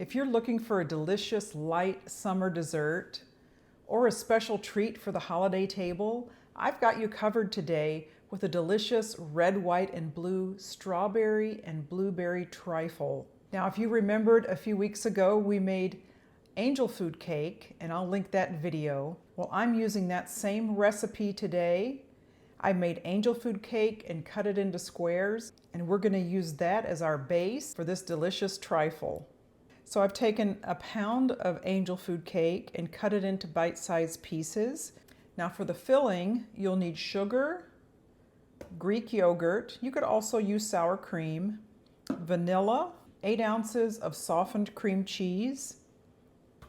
If you're looking for a delicious light summer dessert or a special treat for the holiday table, I've got you covered today with a delicious red, white, and blue strawberry and blueberry trifle. Now, if you remembered a few weeks ago, we made angel food cake, and I'll link that video. Well, I'm using that same recipe today. I made angel food cake and cut it into squares, and we're going to use that as our base for this delicious trifle. So I've taken a pound of angel food cake and cut it into bite-sized pieces. Now for the filling, you'll need sugar, Greek yogurt, you could also use sour cream, vanilla, 8 ounces of softened cream cheese,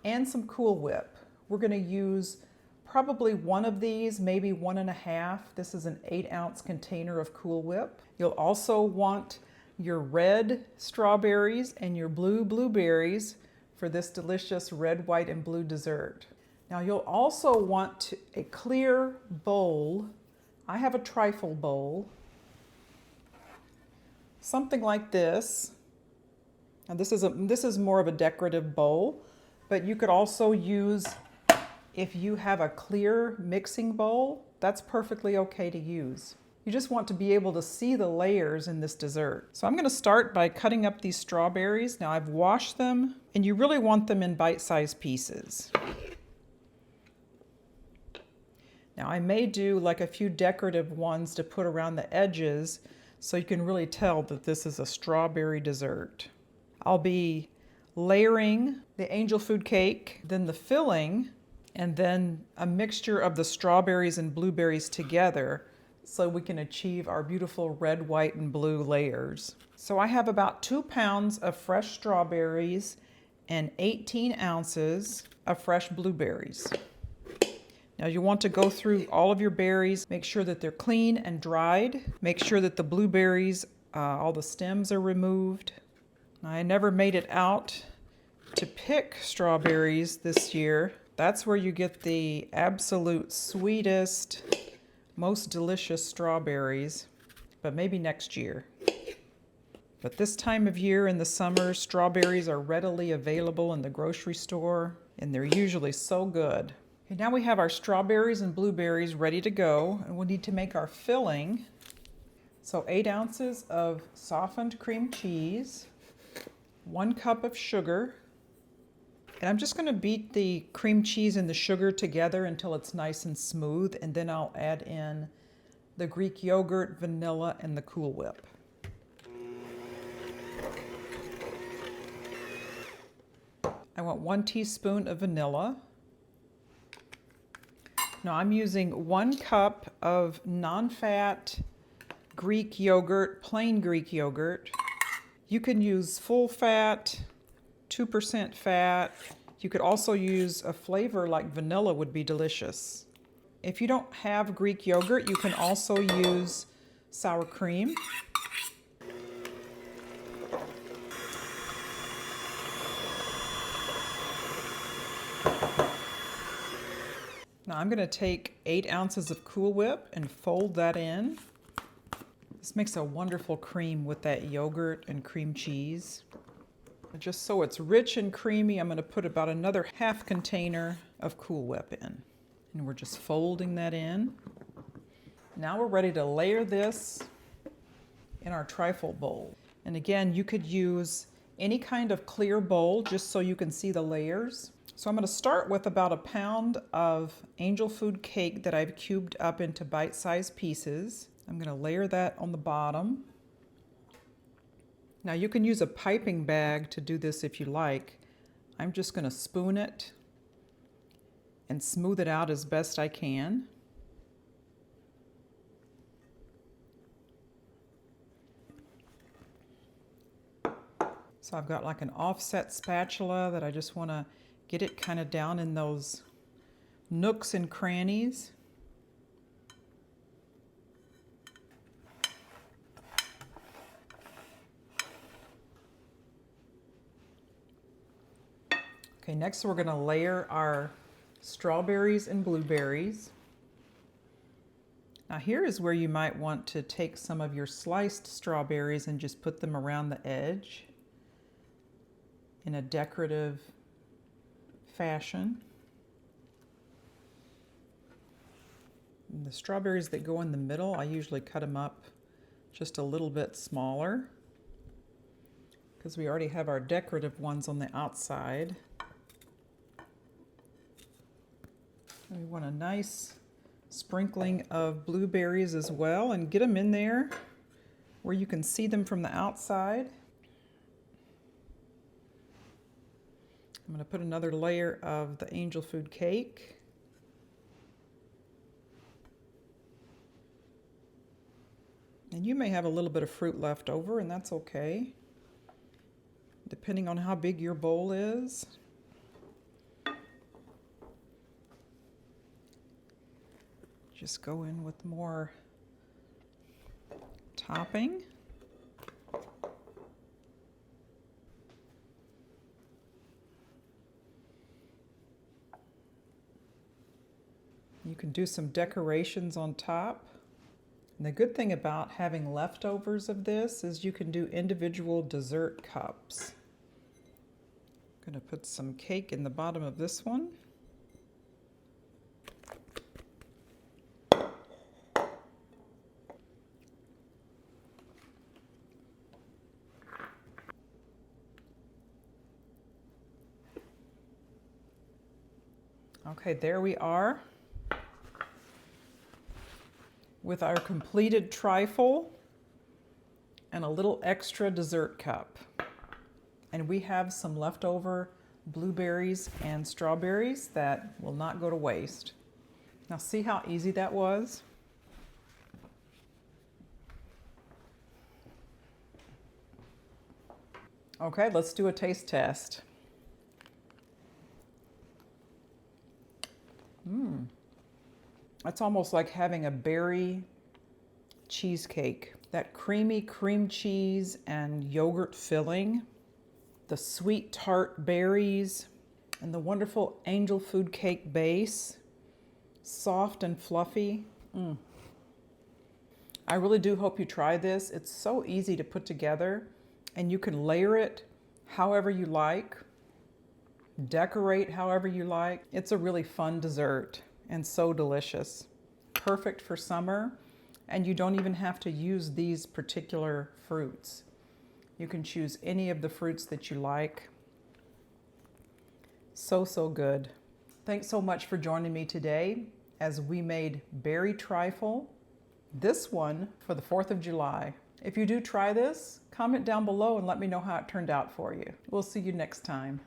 and some Cool Whip. We're going to use probably one of these, maybe 1.5. This is an 8-ounce container of Cool Whip. You'll also want your red strawberries and your blue blueberries for this delicious red, white, and blue dessert. Now you'll also want a clear bowl. I have a trifle bowl, something like this. Now this is more of a decorative bowl, but you could also use, if you have a clear mixing bowl, that's perfectly okay to use. You just want to be able to see the layers in this dessert. So I'm going to start by cutting up these strawberries. Now I've washed them, and you really want them in bite-sized pieces. Now I may do like a few decorative ones to put around the edges so you can really tell that this is a strawberry dessert. I'll be layering the angel food cake, then the filling, and then a mixture of the strawberries and blueberries together so we can achieve our beautiful red, white, and blue layers. So I have about 2 pounds of fresh strawberries and 18 ounces of fresh blueberries. Now you want to go through all of your berries, make sure that they're clean and dried. Make sure that the blueberries, all the stems are removed. I never made it out to pick strawberries this year. That's where you get the absolute sweetest, most delicious strawberries, but maybe next year. But this time of year in the summer, strawberries are readily available in the grocery store, and they're usually so good. Okay, now we have our strawberries and blueberries ready to go, and we'll need to make our filling. So 8 ounces of softened cream cheese, 1 cup of sugar, and I'm just going to beat the cream cheese and the sugar together until it's nice and smooth, and then I'll add in the Greek yogurt, vanilla, and the Cool Whip. I want 1 teaspoon of vanilla. Now I'm using 1 cup of non-fat Greek yogurt, plain Greek yogurt. You can use full fat, 2% fat. You could also use a flavor like vanilla would be delicious. If you don't have Greek yogurt, you can also use sour cream. Now I'm going to take 8 ounces of Cool Whip and fold that in. This makes a wonderful cream with that yogurt and cream cheese. Just so it's rich and creamy, I'm going to put about another half container of Cool Whip in. And we're just folding that in. Now we're ready to layer this in our trifle bowl. And again, you could use any kind of clear bowl just so you can see the layers. So I'm going to start with about a pound of angel food cake that I've cubed up into bite-sized pieces. I'm going to layer that on the bottom. Now you can use a piping bag to do this if you like. I'm just going to spoon it and smooth it out as best I can. So I've got like an offset spatula that I just want to get it kind of down in those nooks and crannies. Okay, next we're going to layer our strawberries and blueberries. Now here is where you might want to take some of your sliced strawberries and just put them around the edge. in a decorative fashion. And the strawberries that go in the middle, I usually cut them up just a little bit smaller because we already have our decorative ones on the outside. And we want a nice sprinkling of blueberries as well, and get them in there where you can see them from the outside. I'm going to put another layer of the angel food cake. And you may have a little bit of fruit left over, and that's okay, depending on how big your bowl is. Just go in with more topping. You can do some decorations on top. And the good thing about having leftovers of this is you can do individual dessert cups. I'm going to put some cake in the bottom of this one. Okay, there we are with our completed trifle and a little extra dessert cup. And we have some leftover blueberries and strawberries that will not go to waste. Now see how easy that was? Okay, let's do a taste test. It's almost like having a berry cheesecake. That creamy cream cheese and yogurt filling, the sweet tart berries, and the wonderful angel food cake base, soft and fluffy. I really do hope you try this. It's so easy to put together, and you can layer it however you like, decorate however you like. It's a really fun dessert and so delicious. Perfect for summer, and you don't even have to use these particular fruits. You can choose any of the fruits that you like. So good. Thanks so much for joining me today as we made berry trifle, this one for the 4th of July. If you do try this, comment down below and let me know how it turned out for you. We'll see you next time.